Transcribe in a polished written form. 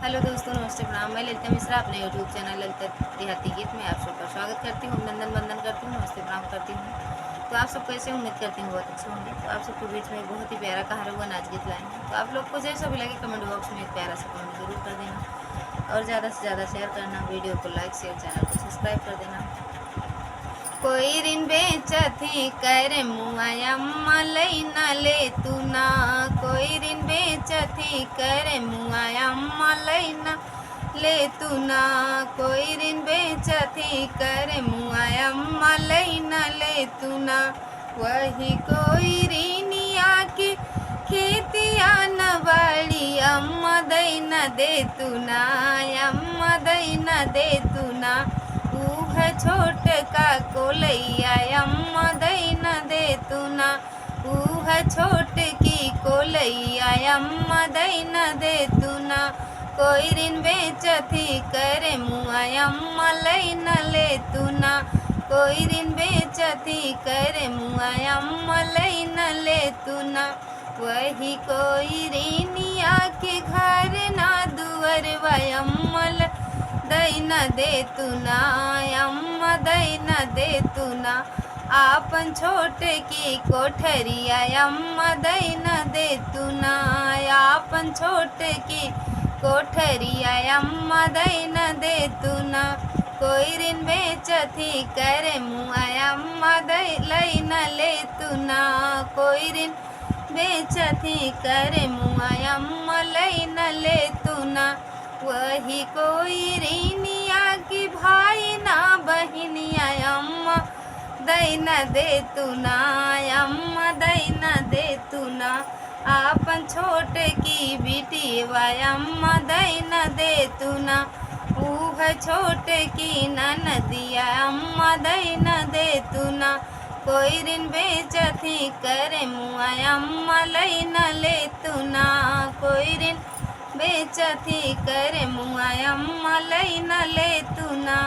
Hello दोस्तों, नमस्ते, प्रणाम। मैं ललिता मिश्रा अपने यूट्यूब चैनल ललिता देहाती गीत में आप सबका स्वागत करती हूँ, अभिनंदन वंदन करती हूँ, नमस्ते प्रणाम करती हूँ। तो आप सब कैसे, उम्मीद करती हूँ बहुत अच्छे होंगे। तो आप सबके बीच में एक बहुत ही प्यारा कहा हुआ नाच गीत लाए हैं। तो आप लोग को जैसा भी लगे कमेंट बॉक्स में एक प्यारा सा कमेंट जरूर कर देना और ज़्यादा से ज़्यादा शेयर करना, वीडियो को लाइक शेयर, चैनल को सब्सक्राइब कर देना। कोई रिन बेचथी कर मुआया मलई न ले तू ना, कोई रिन बेचथी कर मुआया मलई न ले तू ना, कोई रिन बेचथी कर मुआया मलई न ले तू ना। वही कोई रिनिया की खेतिया न बाड़ी अम्मा दई न दे तू ना, अम्मा दई न दे तू ना। है छोट का कोलैया अम्मा दई न दे तू ना, है छोट की कोलैया अम्मा दई न दे तू ना। कोई रिन बेचथी करे मुआ अम्मा लई न ले तू ना, कोई रिन बेचथी करे मुआ अम्मा लई न ले तू ना। वही कोई रिनिया के घर ना दुअर अम्मल दई न दे तू ना, अम्मा दई न दे तू ना। आपन छोटे की कोठरिया अम्मा दई न दे तू ना, आपन छोटे की कोठरिया अम्मा दई न दे तू ना। कोई रिन बेचथी करे मुआ अम्मा दई लई न ले तू ना, कोई रिन बेचथी करे मुआ अम्मा लई न ले तू ना। वही कोई रिनिया की भाई ना बहिनिया अम्मा दई न दे तू ना, अम्मा दई न दे तू ना। आपन छोटे की बेटी अम्मा दई न दे तू ना, है छोटे की ननदिया अम्मा दई न दे तू ना। कोई रिन बेचथी करे मुआ अम्मा लई न ले तू ना, कोई रिन बेचथी करे मुआ अम्मा लई न ले तू ना।